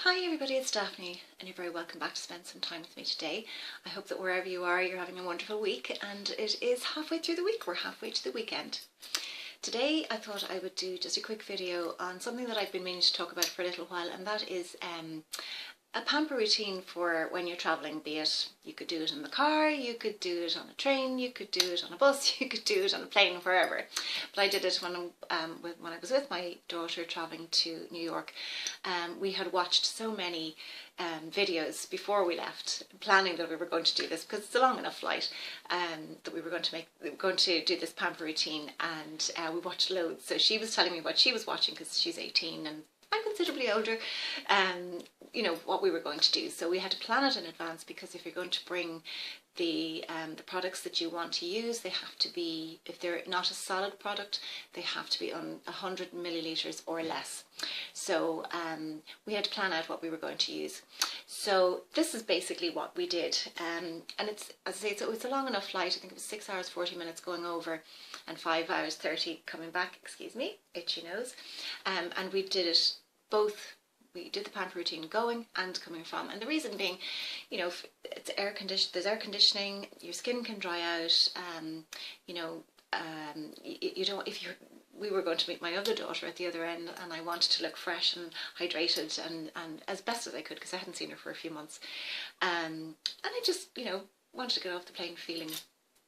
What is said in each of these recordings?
Hi everybody, it's Daphne and you're very welcome back to spend some time with me today. I hope that wherever you are you're having a wonderful week, and it is halfway through the week. We're halfway to the weekend. Today I thought I would do just a quick video on something that I've been meaning to talk about for a little while, and that is a pamper routine for when you're travelling. Be it, you could do it in the car, you could do it on a train, you could do it on a bus, you could do it on a plane, wherever. But I did it when I was with my daughter travelling to New York. We had watched so many videos before we left, planning that we were going to do this because it's a long enough flight, that we were going to do this pamper routine, and we watched loads. So she was telling me what she was watching because she's 18 and I'm considerably older, you know, what we were going to do. So we had to plan it in advance, because if you're going to bring the products that you want to use, they have to be, if they're not a solid product, they have to be on 100 millilitres or less. So we had to plan out what we were going to use. So this is basically what we did, and it's, as I say, it's a long enough flight. I think it was 6 hours 40 minutes going over and 5 hours 30 coming back. Excuse me, itchy nose. And we did it both. We did the pamper routine going and coming from, and the reason being, you know, it's there's air conditioning, your skin can dry out, you know, you don't, we were going to meet my other daughter at the other end, and I wanted to look fresh and hydrated and as best as I could, because I hadn't seen her for a few months, and I just, you know, wanted to get off the plane feeling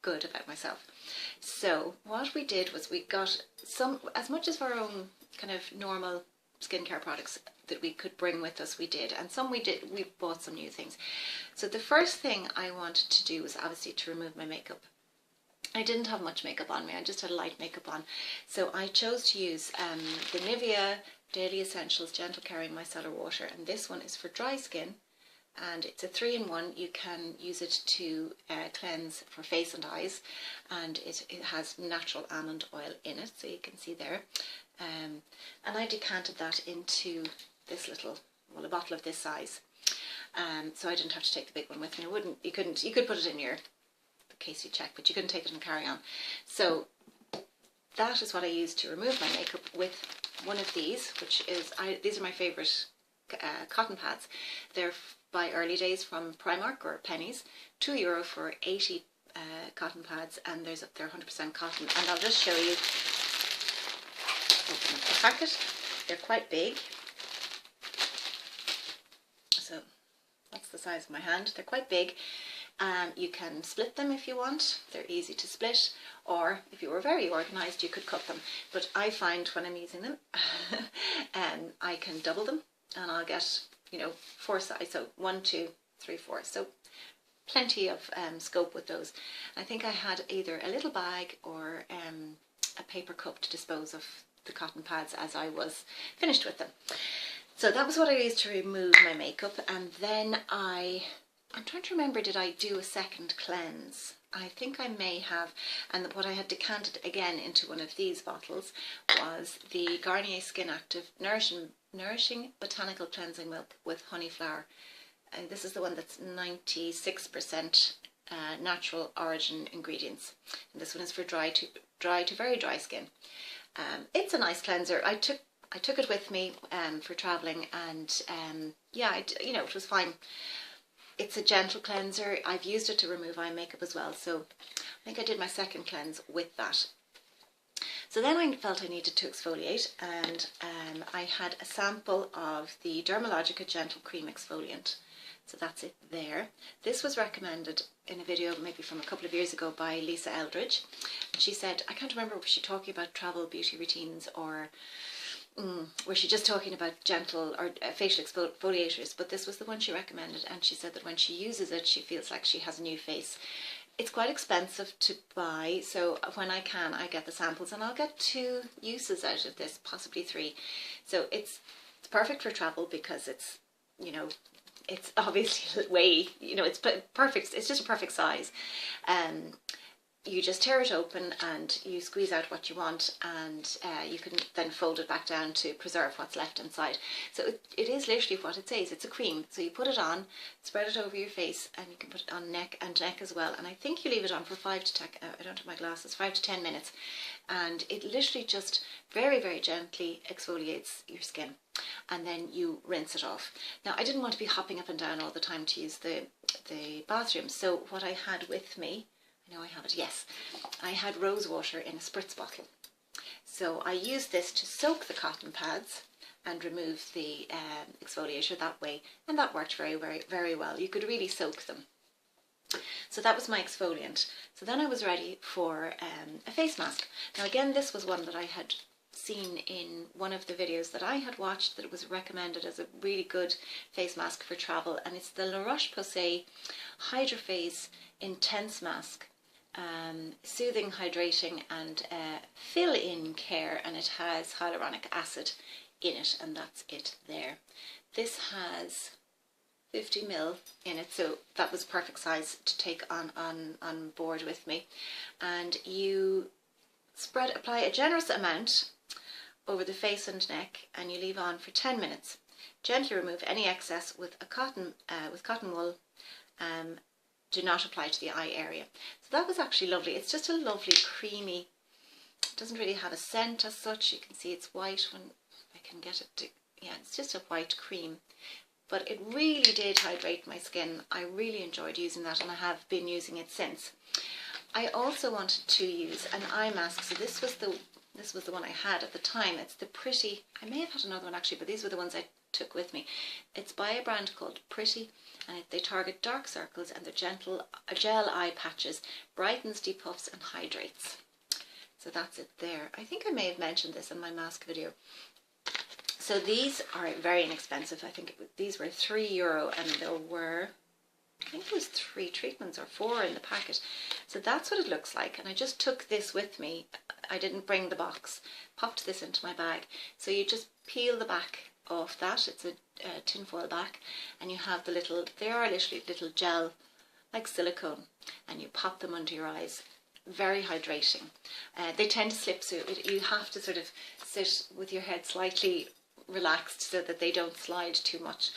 good about myself. So what we did was we got as much as our own kind of normal skincare products that we could bring with us, we did, and we bought some new things. So the first thing I wanted to do was obviously to remove my makeup. I didn't have much makeup on me, I just had light makeup on, so I chose to use the Nivea Daily Essentials Gentle Carrying Micellar Water, and this one is for dry skin, and it's a 3-in-1. You can use it to cleanse for face and eyes, and it has natural almond oil in it, so you can see there. And I decanted that into this little, well, a bottle of this size, so I didn't have to take the big one with me. You could put it in your case you check, but you couldn't take it and carry on. So that is what I used to remove my makeup, with one of these, which is, these are my favourite cotton pads. They're by Early Days from Primark or Pennies, €2 for 80 cotton pads, and they're 100% cotton. And I'll just show you, open up the packet. They're quite big, so that's the size of my hand. They're quite big. You can split them if you want. They're easy to split, or if you were very organised you could cut them, but I find when I'm using them I can double them, and I'll get, you know, 4 size, so 1, 2, 3, 4, so plenty of scope with those. I think I had either a little bag or a paper cup to dispose of the cotton pads as I was finished with them. So that was what I used to remove my makeup, and then I'm trying to remember, did I do a second cleanse? I think I may have, and what I had decanted again into one of these bottles was the Garnier Skin Active Nourishing Botanical Cleansing Milk with Honey Flower. And this is the one that's 96% natural origin ingredients. And this one is for dry to very dry skin. It's a nice cleanser. I took it with me for travelling, and yeah, you know, it was fine. It's a gentle cleanser. I've used it to remove eye makeup as well, so I think I did my second cleanse with that. So then I felt I needed to exfoliate, and I had a sample of the Dermalogica Gentle Cream Exfoliant. So that's it there. This was recommended in a video maybe from a couple of years ago by Lisa Eldridge. And she said, I can't remember, was she talking about travel beauty routines, or was she just talking about gentle or facial exfoliators, but this was the one she recommended, and she said that when she uses it she feels like she has a new face. It's quite expensive to buy, so when I can, I get the samples, and I'll get 2 uses out of this, possibly 3. So it's perfect for travel, because it's, you know, it's obviously way, you know, it's perfect. It's just a perfect size. You just tear it open and you squeeze out what you want, and you can then fold it back down to preserve what's left inside. So it is literally what it says. It's a cream. So you put it on, spread it over your face, and you can put it on neck as well. And I think you leave it on for 5 to 10, I don't have my glasses, 5 to 10 minutes. And it literally just very, very gently exfoliates your skin. and then you rinse it off. Now, I didn't want to be hopping up and down all the time to use the bathroom, so what I had with me, I know I have it, yes, I had rose water in a spritz bottle. So I used this to soak the cotton pads and remove the exfoliator that way, and that worked very, very, very well. You could really soak them. So that was my exfoliant. So then I was ready for a face mask. Now again, this was one that I had seen in one of the videos that I had watched, that it was recommended as a really good face mask for travel, and it's the La Roche-Posay Hydrophase Intense Mask. Soothing, hydrating and fill-in care, and it has hyaluronic acid in it, and that's it there. This has 50ml in it, so that was perfect size to take on board with me. And you apply a generous amount over the face and neck, and you leave on for 10 minutes. Gently remove any excess with cotton wool. Do not apply to the eye area. So that was actually lovely. It's just a lovely creamy, it doesn't really have a scent as such. You can see it's white when I can get it to, yeah, it's just a white cream. But it really did hydrate my skin. I really enjoyed using that, and I have been using it since. I also wanted to use an eye mask. So this was the one I had at the time. It's the Pretty, I may have had another one actually, but these were the ones I took with me. It's by a brand called Pretty, and they target dark circles, and they're gentle gel eye patches, brightens, depuffs and hydrates. So that's it there. I think I may have mentioned this in my mask video. So these are very inexpensive. I think these were €3, and there were, I think it was 3 treatments or 4 in the packet. So that's what it looks like, and I just took this with me. I didn't bring the box, popped this into my bag. So you just peel the back off that. It's a tinfoil back, and you have the little, they are literally little gel like silicone, and you pop them under your eyes. Very hydrating. They tend to slip, so you have to sort of sit with your head slightly relaxed so that they don't slide too much,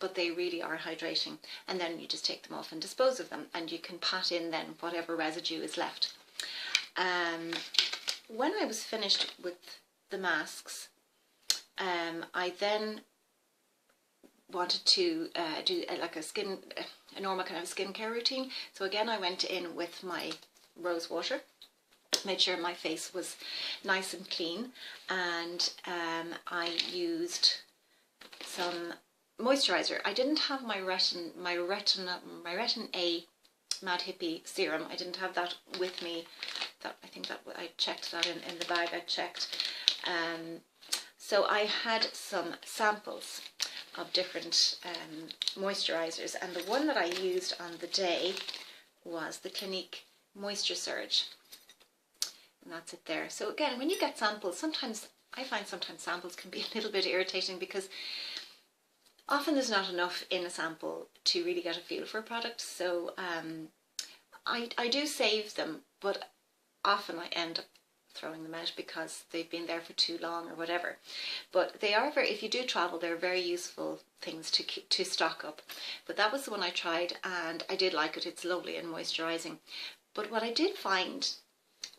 but they really are hydrating. And then you just take them off and dispose of them, and you can pat in then whatever residue is left. When I was finished with the masks, I then wanted to do like a normal kind of skincare routine. So again, I went in with my rose water, made sure my face was nice and clean, and I used some moisturizer. I didn't have my Retin A Mad Hippie serum. I didn't have that with me. I think that I checked that in the bag. I checked. So I had some samples of different moisturizers, and the one that I used on the day was the Clinique Moisture Surge, and that's it there. So again, when you get samples, sometimes I find samples can be a little bit irritating, because often there's not enough in a sample to really get a feel for a product. So I do save them, but often I end up throwing them out because they've been there for too long or whatever. But they are very, if you do travel, they're very useful things to stock up. But that was the one I tried, and I did like it. It's lovely and moisturizing. But what I did find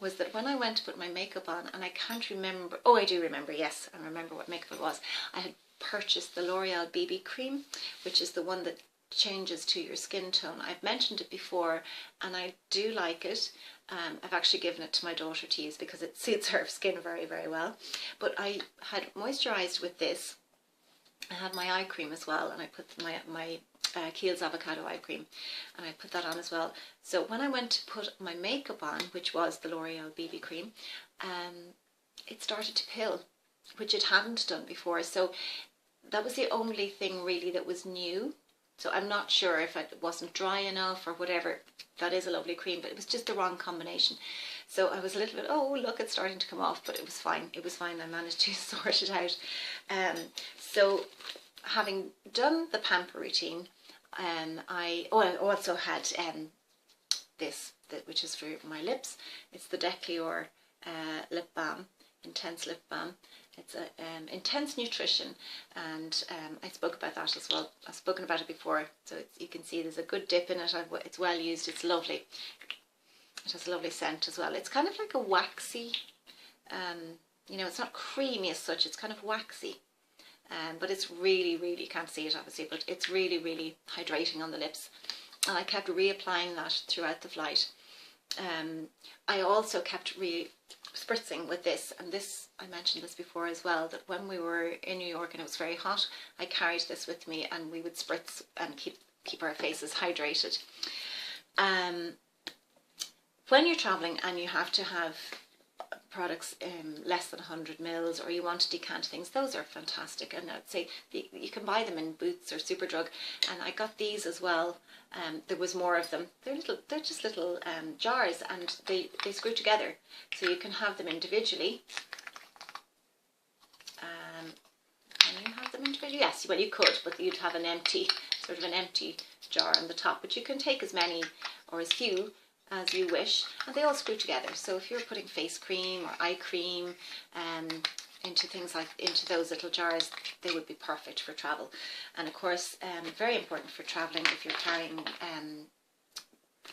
was that when I went to put my makeup on, and I can't remember, oh I do remember, yes, I remember what makeup it was. I had purchased the L'Oreal BB cream, which is the one that changes to your skin tone. I've mentioned it before, and I do like it. I've actually given it to my daughter to use because it suits her skin very, very well. But I had moisturized with this. I had my eye cream as well, and I put my Kiehl's avocado eye cream, and I put that on as well. So when I went to put my makeup on, which was the L'Oreal BB cream, it started to pill, which it hadn't done before. So that was the only thing really that was new. So I'm not sure if it wasn't dry enough or whatever. That is a lovely cream, but it was just the wrong combination. So I was a little bit, oh look, it's starting to come off, but it was fine. It was fine. I managed to sort it out. So having done the pamper routine, I also had this, which is for my lips. It's the Declior lip balm, intense lip balm. It's a intense nutrition, and I spoke about that as well. I've spoken about it before, so you can see there's a good dip in it. It's well used. It's lovely. It has a lovely scent as well. It's kind of like a waxy, you know, it's not creamy as such. It's kind of waxy, but it's really, really, you can't see it obviously, but it's really, really hydrating on the lips. And I kept reapplying that throughout the flight. I also kept spritzing with this, and this, I mentioned this before as well, that when we were in New York and it was very hot, I carried this with me and we would spritz and keep our faces hydrated. When you're traveling and you have to have products less than 100 mils, or you want to decant things, those are fantastic. And I'd say you can buy them in Boots or Superdrug, and I got these as well. There was more of them. They're just little jars, and they screw together, so you can have them individually. Can you have them individually? Yes, well you could, but you'd have an empty jar on the top. But you can take as many or as few as you wish, and they all screw together. So if you're putting face cream or eye cream into those little jars, they would be perfect for travel. And of course, very important for traveling, if you're carrying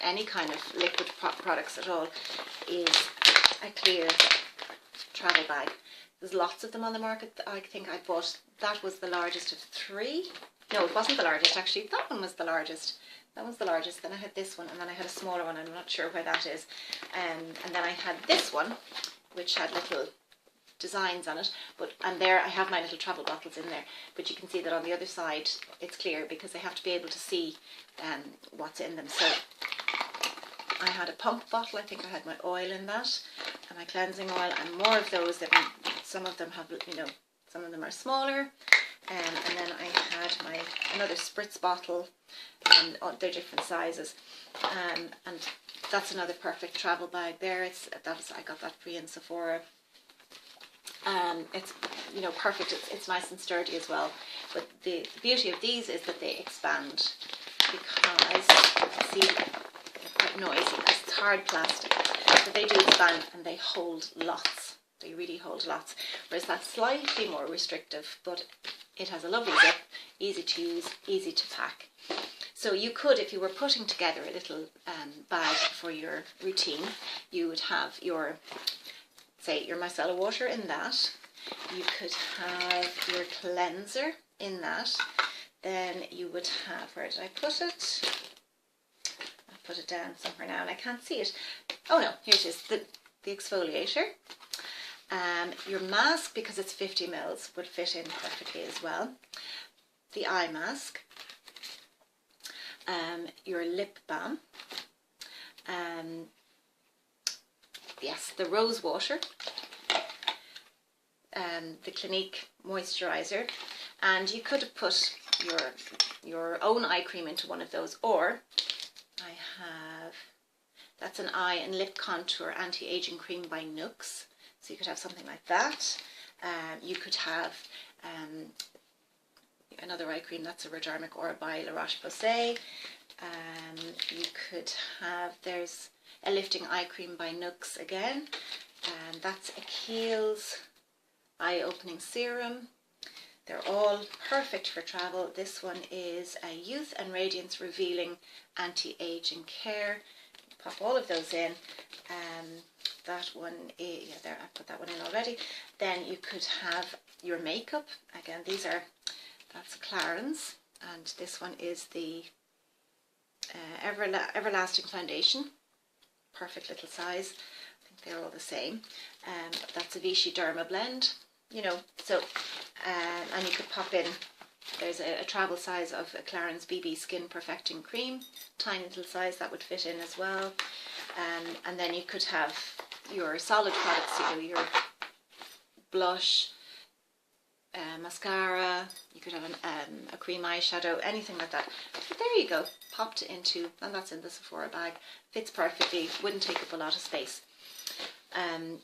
any kind of liquid products at all, is a clear travel bag. There's lots of them on the market. I think I bought, that was the largest of 3. No, it wasn't the largest actually. That one was the largest. That was the largest. Then I had this one, and then I had a smaller one. I'm not sure where that is. And then I had this one, which had little designs on it. And there I have my little travel bottles in there. But you can see that on the other side it's clear, because I have to be able to see what's in them. So I had a pump bottle. I think I had my oil in that, and my cleansing oil, and more of those. Some of them have, some of them are smaller. And then I had another spritz bottle, and they're different sizes, and that's another perfect travel bag there. I got that free in Sephora. It's perfect. It's nice and sturdy as well. But the beauty of these is that they expand, because see, they're quite noisy because it's hard plastic, but they do expand and they hold lots. They really hold lots. Whereas that's slightly more restrictive, but it has a lovely zip, easy to use, easy to pack. So you could, if you were putting together a little bag for your routine, you would have your micellar water in that. You could have your cleanser in that. Then you would have, where did I put it? I put it down somewhere now and I can't see it. Oh no, here it is, the exfoliator. Your mask, because it's 50 mils, would fit in perfectly as well. The eye mask. Your lip balm. Yes, the rose water. The Clinique moisturizer. And you could have put your own eye cream into one of those, or that's an eye and lip contour anti-aging cream by Nooks. So you could have something like that. You could have another eye cream, that's a Rhodermic Aura by La Roche-Posay. You could have, there's a lifting eye cream by Nooks again. That's a Kiehl's eye opening serum. They're all perfect for travel. This one is a Youth and Radiance Revealing Anti-Aging Care. Pop all of those in. That one, yeah, there, I put that one in already. Then you could have your makeup. Again, that's Clarins, and this one is the Everlasting Foundation. Perfect little size. I think they're all the same. That's a Vichy Derma blend. So, and you could pop in, there's a travel size of a Clarins BB Skin Perfecting Cream, tiny little size, that would fit in as well. And then you could have your solid products, your blush, mascara, you could have a cream eyeshadow, anything like that. But there you go, popped into, and that's in the Sephora bag, fits perfectly, wouldn't take up a lot of space.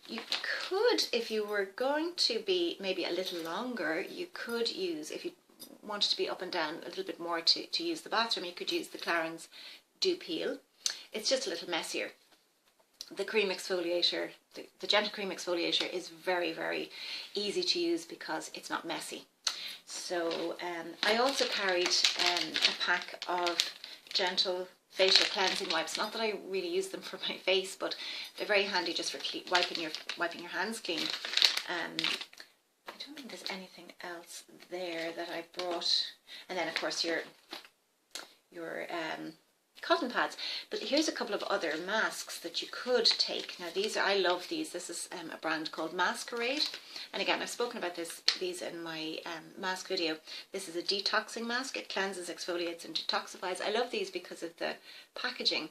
You could, if you were going to be maybe a little longer, you could use, if you wanted to be up and down a little bit more to use the bathroom, you could use the Clarins Dew Peel. It's just a little messier. The cream exfoliator, the gentle cream exfoliator is very, very easy to use because it's not messy. So I also carried a pack of gentle facial cleansing wipes. Not that I really use them for my face, but they're very handy just for wiping your hands clean. I don't think there's anything else there that I brought. And then of course your cotton pads. But here's a couple of other masks that you could take. Now these are, I love these. This is a brand called Masquerade. And again, I've spoken about these in my mask video. This is a detoxing mask. It cleanses, exfoliates and detoxifies. I love these because of the packaging.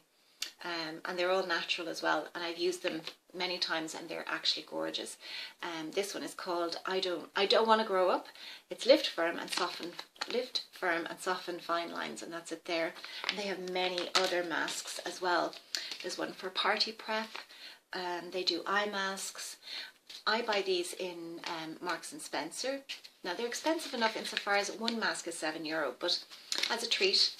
And they're all natural as well, and I've used them many times and they're actually gorgeous. This one is called I don't want to grow up. It's lift firm and soften fine lines, and that's it there. And they have many other masks as well. There's one for party prep. They do eye masks. I buy these in Marks and Spencer. Now they're expensive enough insofar as one mask is €7, but as a treat,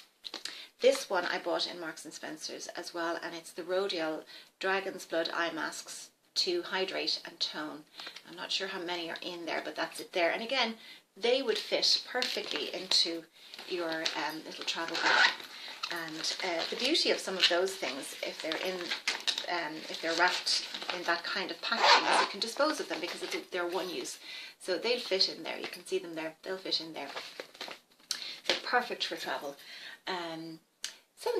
this one I bought in Marks and Spencer's as well, and it's the Rodial Dragon's Blood Eye Masks to hydrate and tone. I'm not sure how many are in there, but that's it there. And again, they would fit perfectly into your little travel bag. And the beauty of some of those things, if they're wrapped in that kind of packaging, is you can dispose of them because they're one use. So they'll fit in there. You can see them there. They'll fit in there. So perfect for travel. So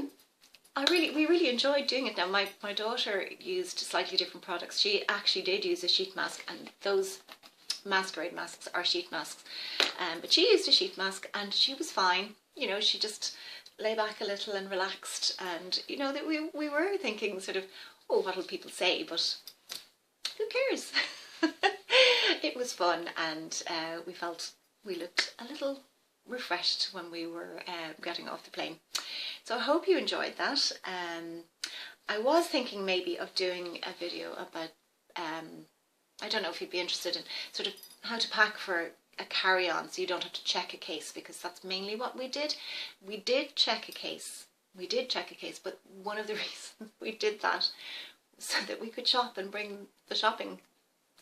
we really enjoyed doing it. Now my daughter used slightly different products. She actually did use a sheet mask, and those Masquerade masks are sheet masks. But she used a sheet mask and she was fine. You know, she just lay back a little and relaxed, and you know that we were thinking sort of, oh, what will people say? But who cares? It was fun, and we felt we looked a little refreshed when we were getting off the plane. So I hope you enjoyed that. I was thinking maybe of doing a video about I don't know if you'd be interested in sort of how to pack for a carry-on so you don't have to check a case, because that's mainly what we did. We did check a case, but one of the reasons we did that was so that we could shop and bring the shopping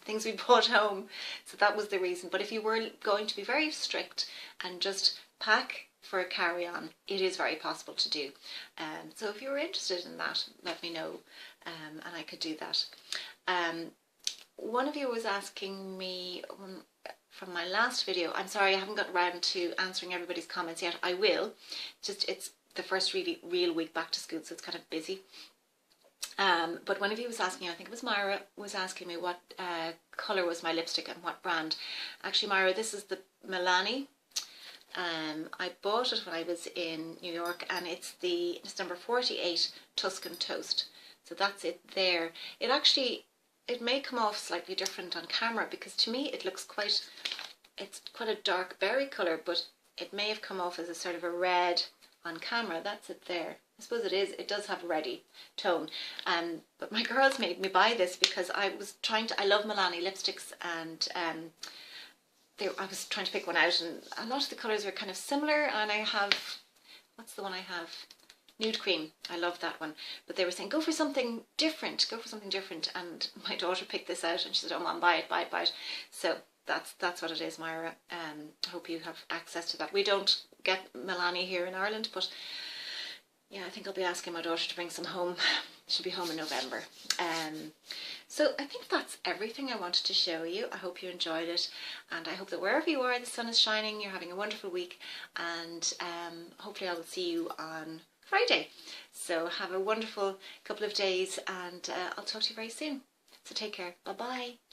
things we brought home. So that was the reason. But if you were going to be very strict and just pack for a carry-on, it is very possible to do. So if you were interested in that, let me know, and I could do that. One of you was asking me from my last video, I'm sorry I haven't got around to answering everybody's comments yet. I will, just it's the first really real week back to school, so it's kind of busy. But one of you was asking, I think it was Myra, was asking me what colour was my lipstick and what brand. Actually, Myra, this is the Milani. I bought it when I was in New York, and it's number 48 Tuscan Toast. So that's it there. It may come off slightly different on camera, because to me it looks it's quite a dark berry colour, but it may have come off as a sort of a red on camera. That's it there. I suppose it does have a reddy tone. But my girls made me buy this because I love Milani lipsticks, and I was trying to pick one out, and a lot of the colours were kind of similar, and I have, what's the one I have? Nude Cream. I love that one. But they were saying, go for something different, and my daughter picked this out and she said, oh mom, buy it. So that's what it is, Myra. I hope you have access to that. We don't get Milani here in Ireland, but yeah, I think I'll be asking my daughter to bring some home. She'll be home in November. So I think that's everything I wanted to show you. I hope you enjoyed it, and I hope that wherever you are, the sun is shining, you're having a wonderful week, and hopefully I will see you on Friday. So have a wonderful couple of days, and I'll talk to you very soon. So take care. Bye bye.